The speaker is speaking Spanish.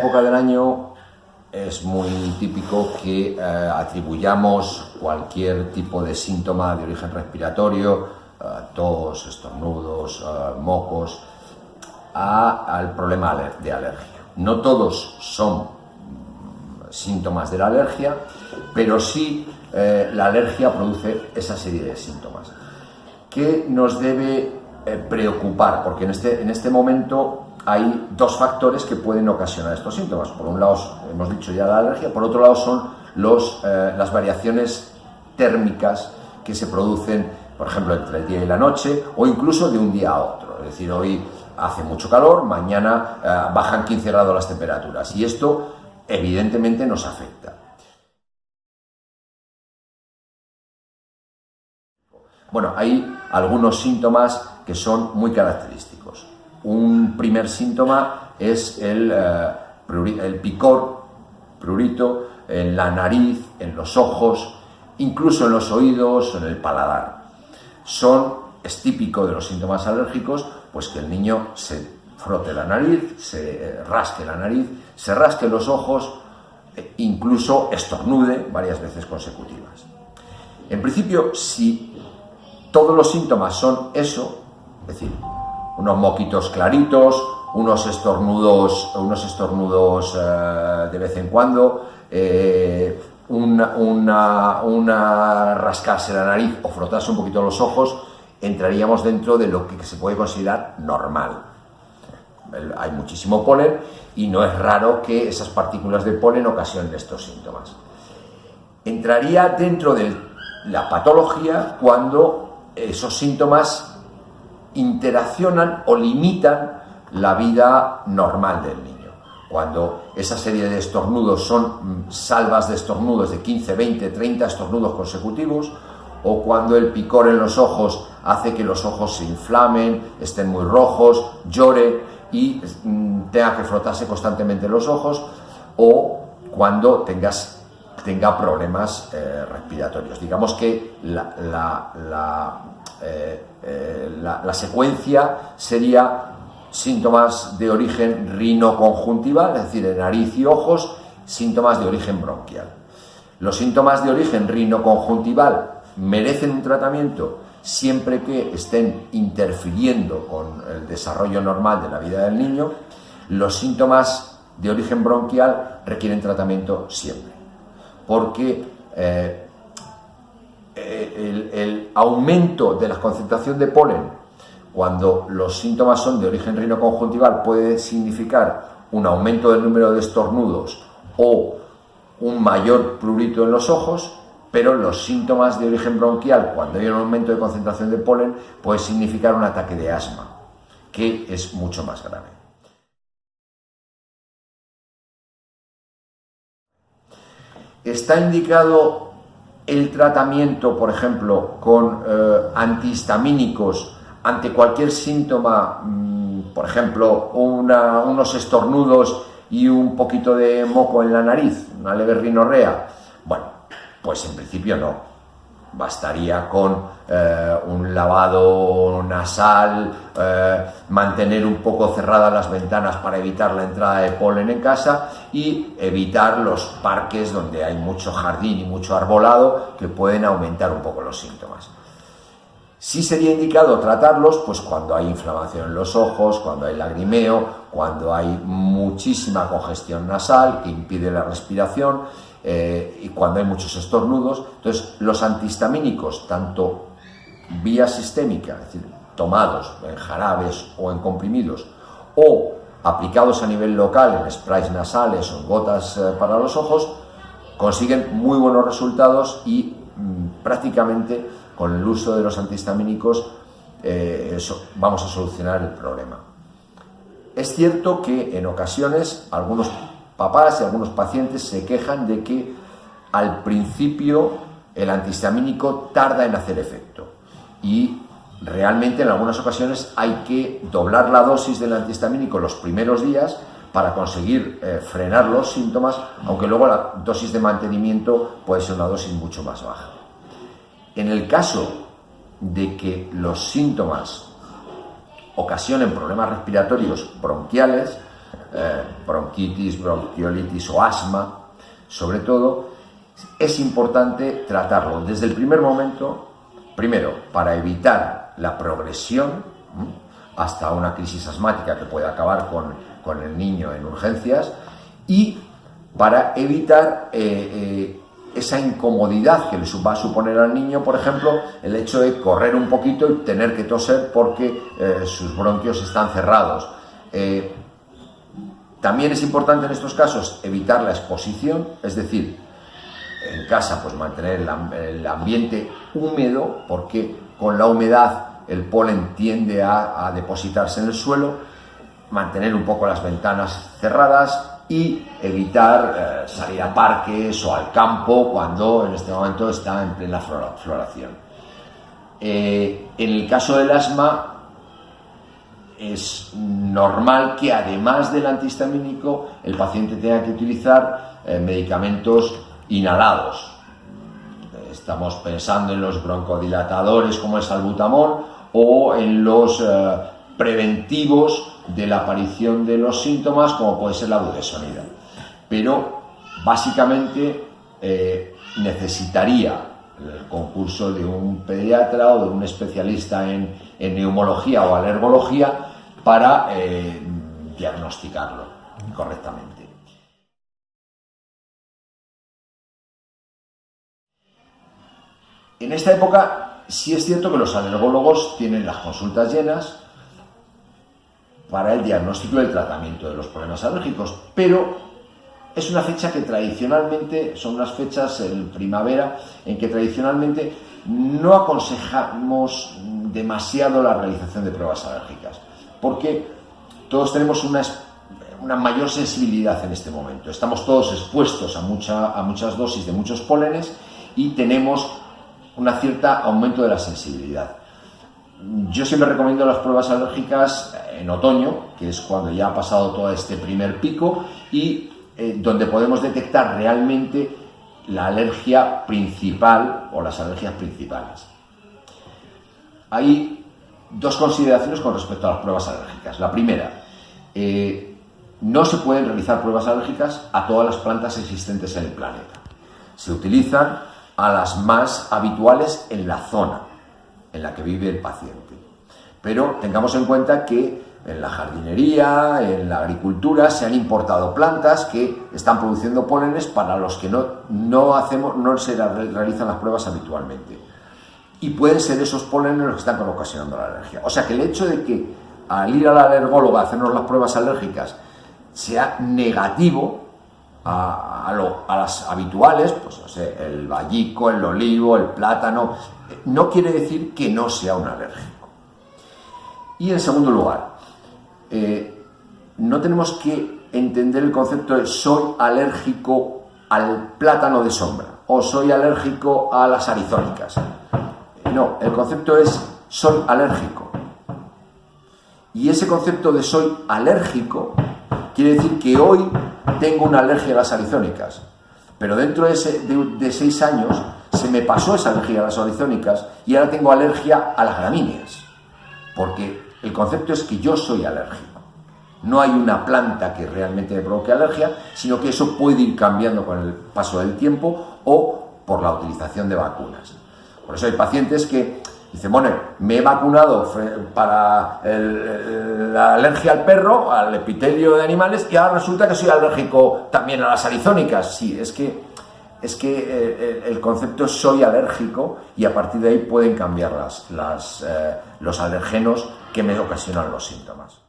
época del año es muy típico que atribuyamos cualquier tipo de síntoma de origen respiratorio, tos, estornudos, mocos, al problema de alergia. No todos son síntomas de la alergia, pero sí la alergia produce esa serie de síntomas que nos debe preocupar, porque en este momento hay dos factores que pueden ocasionar estos síntomas. Por un lado, hemos dicho ya la alergia, por otro lado son las variaciones térmicas que se producen, por ejemplo, entre el día y la noche, o incluso de un día a otro. Es decir, hoy hace mucho calor, mañana bajan 15 grados las temperaturas, y esto evidentemente nos afecta. Bueno, hay algunos síntomas que son muy característicos. Un primer síntoma es el picor, prurito, en la nariz, en los ojos, incluso en los oídos, en el paladar. Es típico de los síntomas alérgicos, pues que el niño se frote la nariz, se rasque la nariz, se rasque los ojos, incluso estornude varias veces consecutivas. En principio, si todos los síntomas son eso, es decir, unos moquitos claritos, unos estornudos de vez en cuando, rascarse la nariz o frotarse un poquito los ojos, entraríamos dentro de lo que se puede considerar normal. Hay muchísimo polen y no es raro que esas partículas de polen ocasionen estos síntomas. Entraría dentro de la patología cuando esos síntomas interaccionan o limitan la vida normal del niño. Cuando esa serie de estornudos son salvas de estornudos de 15, 20, 30 estornudos consecutivos, o cuando el picor en los ojos hace que los ojos se inflamen, estén muy rojos, llore y tenga que frotarse constantemente los ojos, o cuando tenga problemas respiratorios. Digamos que la secuencia sería síntomas de origen rinoconjuntival, es decir, de nariz y ojos, síntomas de origen bronquial. Los síntomas de origen rinoconjuntival merecen un tratamiento siempre que estén interfiriendo con el desarrollo normal de la vida del niño. Los síntomas de origen bronquial requieren tratamiento siempre, porque el aumento de la concentración de polen cuando los síntomas son de origen rinoconjuntival puede significar un aumento del número de estornudos o un mayor prurito en los ojos, pero los síntomas de origen bronquial, cuando hay un aumento de concentración de polen, puede significar un ataque de asma, que es mucho más grave. Está indicado el tratamiento, por ejemplo, con antihistamínicos ante cualquier síntoma, por ejemplo, unos estornudos y un poquito de moco en la nariz, una leve rinorrea. Bueno, pues en principio no. Bastaría con un lavado nasal, mantener un poco cerradas las ventanas para evitar la entrada de polen en casa y evitar los parques donde hay mucho jardín y mucho arbolado que pueden aumentar un poco los síntomas. Sí sería indicado tratarlos pues cuando hay inflamación en los ojos, cuando hay lagrimeo, cuando hay muchísima congestión nasal que impide la respiración, y cuando hay muchos estornudos. Entonces, los antihistamínicos, tanto vía sistémica, es decir, tomados en jarabes o en comprimidos, o aplicados a nivel local en sprays nasales o en gotas para los ojos, consiguen muy buenos resultados y prácticamente con el uso de los antihistamínicos vamos a solucionar el problema. Es cierto que en ocasiones algunos papás y algunos pacientes se quejan de que al principio el antihistamínico tarda en hacer efecto y realmente en algunas ocasiones hay que doblar la dosis del antihistamínico los primeros días para conseguir frenar los síntomas, aunque luego la dosis de mantenimiento puede ser una dosis mucho más baja. En el caso de que los síntomas ocasionen problemas respiratorios bronquiales, bronquitis, bronquiolitis o asma, sobre todo, es importante tratarlo desde el primer momento, primero, para evitar la progresión hasta una crisis asmática que puede acabar con el niño en urgencias, y para evitar esa incomodidad que le va a suponer al niño, por ejemplo, el hecho de correr un poquito y tener que toser porque sus bronquios están cerrados. También es importante en estos casos evitar la exposición, es decir, en casa pues mantener el ambiente húmedo, porque con la humedad el polen tiende a depositarse en el suelo, mantener un poco las ventanas cerradas y evitar salir a parques o al campo cuando en este momento está en plena floración. En el caso del asma es normal que además del antihistamínico el paciente tenga que utilizar medicamentos inhalados. Estamos pensando en los broncodilatadores como el salbutamol o en los preventivos de la aparición de los síntomas como puede ser la budesonida. Pero básicamente necesitaría el concurso de un pediatra o de un especialista en neumología o alergología para diagnosticarlo correctamente. En esta época sí es cierto que los alergólogos tienen las consultas llenas para el diagnóstico y el tratamiento de los problemas alérgicos, pero es una fecha que tradicionalmente, son unas fechas en primavera, en que tradicionalmente no aconsejamos demasiado la realización de pruebas alérgicas, porque todos tenemos una mayor sensibilidad en este momento. Estamos todos expuestos a muchas dosis de muchos pólenes y tenemos un cierto aumento de la sensibilidad. Yo siempre recomiendo las pruebas alérgicas en otoño, que es cuando ya ha pasado todo este primer pico y donde podemos detectar realmente la alergia principal o las alergias principales. Hay dos consideraciones con respecto a las pruebas alérgicas. La primera, no se pueden realizar pruebas alérgicas a todas las plantas existentes en el planeta. Se utilizan a las más habituales en la zona en la que vive el paciente. Pero tengamos en cuenta que en la jardinería, en la agricultura, se han importado plantas que están produciendo pólenes para los que no se realizan las pruebas habitualmente. Y pueden ser esos pólenes los que están ocasionando la alergia. O sea que el hecho de que al ir al alergólogo a hacernos las pruebas alérgicas sea negativo a las habituales, pues no sé, el vallico, el olivo, el plátano, no quiere decir que no sea un alérgico. Y en segundo lugar, no tenemos que entender el concepto de soy alérgico al plátano de sombra o soy alérgico a las arizónicas. No, el concepto es soy alérgico. Y ese concepto de soy alérgico quiere decir que hoy tengo una alergia a las arizónicas, pero dentro de 6 años se me pasó esa alergia a las arizónicas y ahora tengo alergia a las gramíneas, porque el concepto es que yo soy alérgico. No hay una planta que realmente me provoque alergia, sino que eso puede ir cambiando con el paso del tiempo o por la utilización de vacunas. Por eso hay pacientes que dicen, bueno, me he vacunado para la alergia al perro, al epitelio de animales, y ahora resulta que soy alérgico también a las arizónicas. Sí, es que el concepto es soy alérgico y a partir de ahí pueden cambiar los alergenos que me ocasionan los síntomas.